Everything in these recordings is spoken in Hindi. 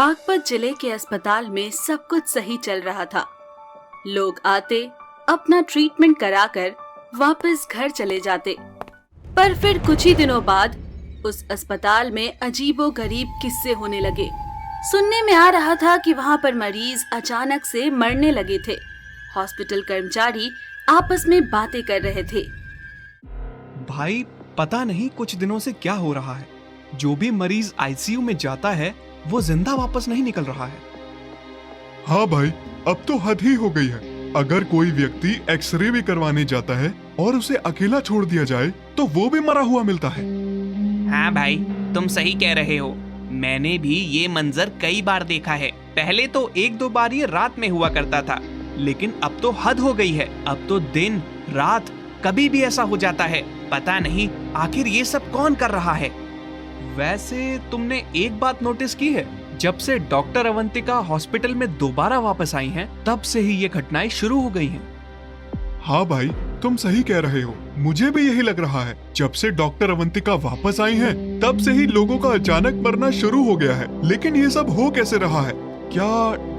बागपत जिले के अस्पताल में सब कुछ सही चल रहा था। लोग आते, अपना ट्रीटमेंट कराकर वापस घर चले जाते। पर फिर कुछ ही दिनों बाद उस अस्पताल में अजीबोगरीब किस्से होने लगे। सुनने में आ रहा था कि वहाँ पर मरीज अचानक से मरने लगे थे। हॉस्पिटल कर्मचारी आपस में बातें कर रहे थे। भाई पता नहीं कुछ दिनों से क्या हो रहा है। जो भी मरीज आईसीयू में जाता है वो जिंदा वापस नहीं निकल रहा है। हाँ भाई, अब तो हद ही हो गई है। अगर कोई व्यक्ति एक्सरे भी करवाने जाता है और उसे अकेला छोड़ दिया जाए तो वो भी मरा हुआ मिलता है। हाँ भाई, तुम सही कह रहे हो। मैंने भी ये मंजर कई बार देखा है। पहले तो एक दो बार ये रात में हुआ करता था, लेकिन अब तो हद हो गई है। अब तो दिन रात कभी भी ऐसा हो जाता है। पता नहीं आखिर ये सब कौन कर रहा है। वैसे तुमने एक बात नोटिस की है, जब से डॉक्टर अवंतिका हॉस्पिटल में दोबारा वापस आई हैं, तब से ही ये घटनाएं शुरू हो गई हैं। हाँ भाई, तुम सही कह रहे हो। मुझे भी यही लग रहा है। जब से डॉक्टर अवंतिका वापस आई हैं, तब से ही लोगों का अचानक मरना शुरू हो गया है। लेकिन ये सब हो कैसे रहा है? क्या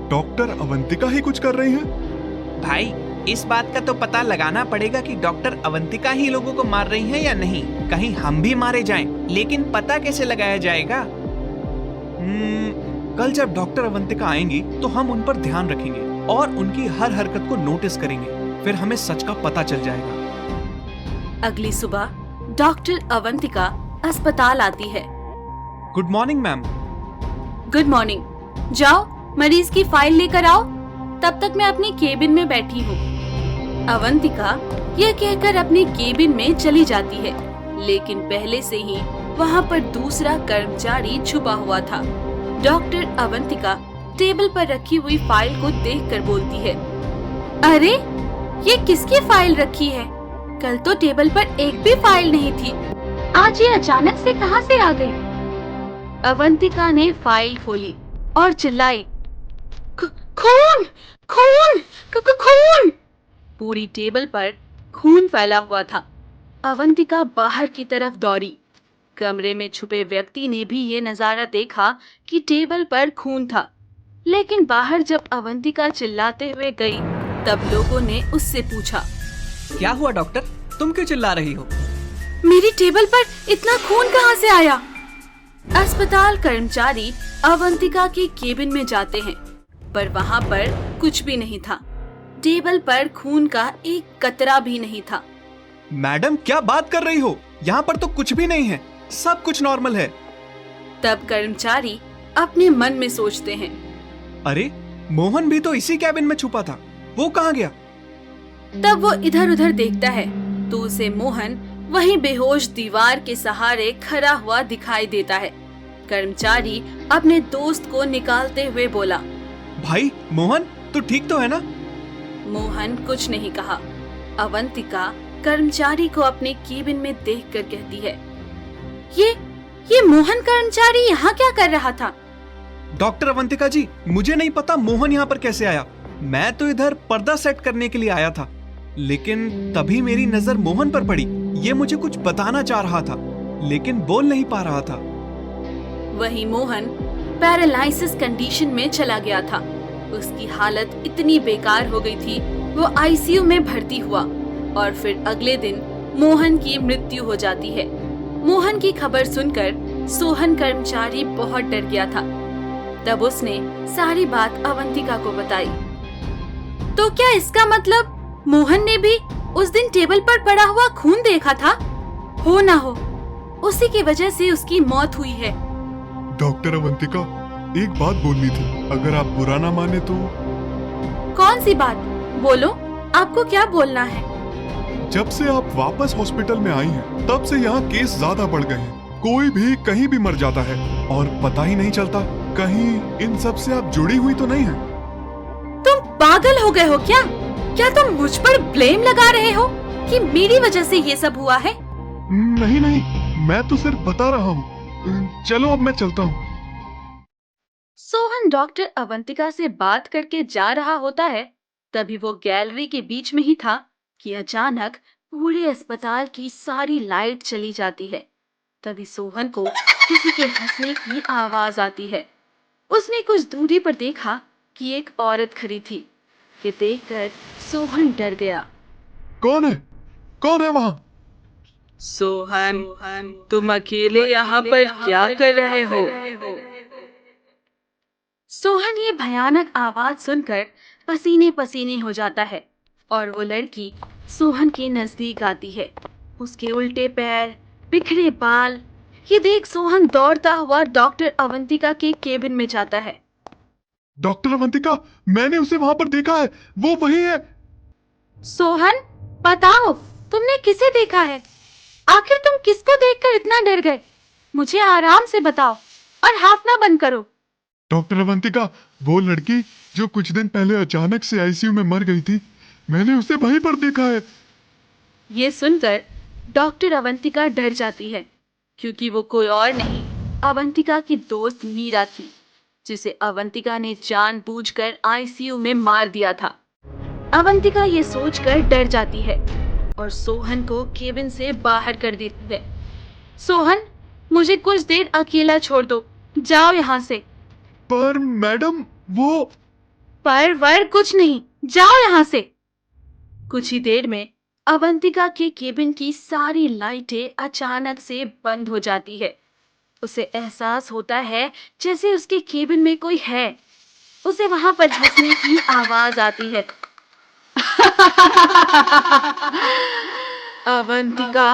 डॉक्टर अवंतिका ही कुछ कर रही हैं? भाई, इस बात का तो पता लगाना पड़ेगा कि डॉक्टर अवंतिका ही लोगों को मार रही हैं या नहीं। कहीं हम भी मारे जाएं, लेकिन पता कैसे लगाया जाएगा? कल जब डॉक्टर अवंतिका आएंगी तो हम उन पर ध्यान रखेंगे और उनकी हर हरकत को नोटिस करेंगे। फिर हमें सच का पता चल जाएगा। अगली सुबह डॉक्टर अवंतिका अस्पताल आती है। Good morning ma'am. Good morning. जाओ मरीज की फाइल लेकर आओ। तब तक मैं अपनी केबिन में बैठी हूँ। अवंतिका यह कहकर अपनी केबिन में चली जाती है, लेकिन पहले से ही वहाँ पर दूसरा कर्मचारी छुपा हुआ था। डॉक्टर अवंतिका टेबल पर रखी हुई फाइल को देखकर बोलती है, अरे ये किसकी फाइल रखी है? कल तो टेबल पर एक भी फाइल नहीं थी। आज ये अचानक से कहाँ से आ गई? अवंतिका ने फाइल खोली और चिल्लाई, खून खून खून। पूरी टेबल पर खून फैला हुआ था। अवंतिका बाहर की तरफ दौड़ी। कमरे में छुपे व्यक्ति ने भी ये नजारा देखा कि टेबल पर खून था, लेकिन बाहर जब अवंतिका चिल्लाते हुए गई, तब लोगों ने उससे पूछा, क्या हुआ डॉक्टर, तुम क्यों चिल्ला रही हो? मेरी टेबल पर इतना खून कहाँ से आया? अस्पताल कर्मचारी अवंतिका के केबिन में जाते हैं, पर वहाँ पर कुछ भी नहीं था। टेबल पर खून का एक कतरा भी नहीं था। मैडम क्या बात कर रही हो? यहाँ पर तो कुछ भी नहीं है, सब कुछ नॉर्मल है। तब कर्मचारी अपने मन में सोचते हैं, अरे मोहन भी तो इसी कैबिन में छुपा था, वो कहाँ गया? तब वो इधर उधर देखता है तो उसे मोहन वहीं बेहोश दीवार के सहारे खड़ा हुआ दिखाई देता है। कर्मचारी अपने दोस्त को निकालते हुए बोला, भाई मोहन तू ठीक तो है ना? मोहन कुछ नहीं कहा। अवंतिका कर्मचारी को अपने केबिन में देखकर कहती है, ये मोहन कर्मचारी यहाँ क्या कर रहा था? डॉक्टर अवंतिका जी, मुझे नहीं पता मोहन यहाँ पर कैसे आया। मैं तो इधर पर्दा सेट करने के लिए आया था, लेकिन तभी मेरी नजर मोहन पर पड़ी। ये मुझे कुछ बताना चाह रहा था, लेकिन बोल नहीं पा रहा था। वही मोहन पैरालिसिस कंडीशन में चला गया था। उसकी हालत इतनी बेकार हो गई थी, वो आईसीयू में भर्ती हुआ और फिर अगले दिन मोहन की मृत्यु हो जाती है। मोहन की खबर सुनकर सोहन कर्मचारी बहुत डर गया था। तब उसने सारी बात अवंतिका को बताई। तो क्या इसका मतलब मोहन ने भी उस दिन टेबल पर पड़ा हुआ खून देखा था? हो ना हो, उसी की वजह से उसकी मौत हुई है। डॉक्टर अवंतिका, एक बात बोलनी थी, अगर आप बुरा ना माने तो। कौन सी बात? बोलो, आपको क्या बोलना है? जब से आप वापस हॉस्पिटल में आई हैं, तब से यहाँ केस ज्यादा बढ़ गए हैं। कोई भी कहीं भी मर जाता है और पता ही नहीं चलता। कहीं इन सब से आप जुड़ी हुई तो नहीं है? तुम पागल हो गए हो क्या? क्या तुम मुझ पर ब्लेम लगा रहे हो कि मेरी वजह से ये सब हुआ है? नहीं नहीं, मैं तो सिर्फ बता रहा हूँ। चलो अब मैं चलता हूँ। सोहन डॉक्टर अवंतिका से बात करके जा रहा होता है, तभी वो गैलरी के बीच में ही था कि अचानक पूरे अस्पताल की सारी लाइट चली जाती है। तभी सोहन को किसी के हंसने की आवाज आती है। उसने कुछ दूरी पर देखा कि एक औरत खड़ी थी। ये देखकर सोहन डर गया। कौन है? कौन है वहाँ? सोहन, तुम अकेले यहाँ पर क्या कर रहे हो? सोहन ये भयानक आवाज सुनकर पसीने पसीने हो जाता है और वो लड़की सोहन के नजदीक आती है। उसके उल्टे पैर, बिखरे बाल, ये देख सोहन दौड़ता हुआ डॉक्टर अवंतिका के केबिन में जाता है। डॉक्टर अवंतिका, मैंने उसे वहाँ पर देखा है, वो वही है। सोहन, बताओ तुमने किसे देखा है? आखिर तुम किसको देखकर इतना डर गए? मुझे आराम से बताओ और हाफना बंद करो। डॉक्टर अवंतिका, वो लड़की जो कुछ दिन पहले अचानक से आईसीयू में मर गई थी, मैंने उसे वहीं पर देखा है। ये सुनकर डॉक्टर अवंतिका डर जाती है, क्योंकि वो कोई और नहीं, अवंतिका की दोस्त मीरा थी, जिसे अवंतिका ने जानबूझकर आईसीयू में मार दिया था। अवंतिका ये सोचकर डर जाती है और सोहन को केबिन से बाहर कर देती है। सोहन, मुझे कुछ देर अकेला छोड़ दो, जाओ यहाँ से। पर मैडम, वो पर वर कुछ नहीं, जाओ यहाँ से। कुछ ही देर में अवंतिका के केबिन की सारी लाइटें अचानक से बंद हो जाती है। उसे एहसास होता है जैसे उसके केबिन में कोई है। उसे वहां पर हंसने की आवाज आती है। अवंतिका,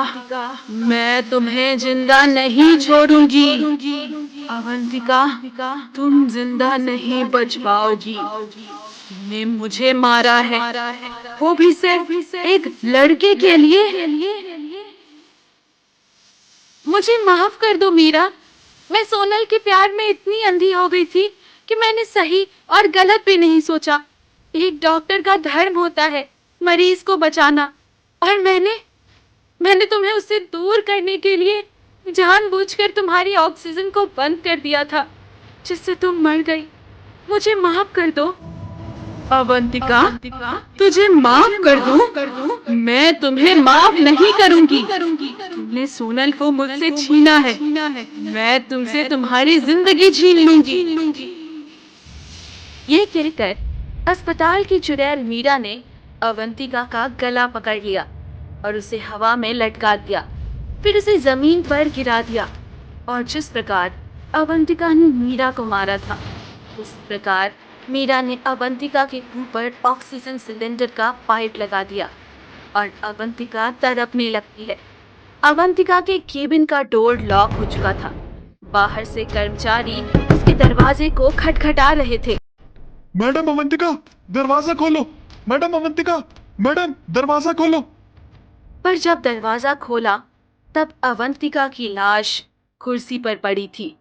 मैं तुम्हें जिंदा नहीं छोड़ूंगी। अवंतिका, तुम जिंदा नहीं बच पाओगी। तुमने मुझे मारा है, वो भी सिर्फ एक लड़के के लिए। मुझे माफ कर दो मीरा, मैं सोनल के प्यार में इतनी अंधी हो गई थी कि मैंने सही और गलत भी नहीं सोचा। एक डॉक्टर का धर्म होता है मरीज को बचाना, और मैंने तुम्हें उससे दूर करने के लिए जानबूझकर तुम्हारी ऑक्सीजन को बंद कर दिया था, जिससे तुम मर गई। मुझे माफ कर दो। अवंतिका, तुझे माफ कर दूं? मैं तुम्हें माफ नहीं करूंगी। तुमने सोनल को मुझसे छीना है, मैं तुमसे तुम्हारी जिंदगी छीन लूंगी। ये कहकर अस्पताल की चुड़ैल मीरा ने अवंतिका का गला पकड़ लिया और उसे हवा में लटका दिया, फिर उसे जमीन पर गिरा दिया। और जिस प्रकार अवंतिका ने मीरा को मारा था, उस प्रकार मीरा ने अवंतिका के ऊपर ऑक्सीजन सिलेंडर का पाइप लगा दिया और अवंतिका तड़पने लगती है। अवंतिका के केबिन का डोर लॉक हो चुका था। बाहर से कर्मचारी उसके दरवाजे को खटखटा रहे थे। मैडम अवंतिका, दरवाजा खोलो। मैडम अवंतिका, मैडम दरवाजा खोलो। पर जब दरवाजा खोला तब अवंतिका की लाश कुर्सी पर पड़ी थी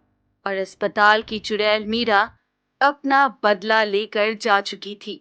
और अस्पताल की चुड़ैल मीरा अपना बदला लेकर जा चुकी थी।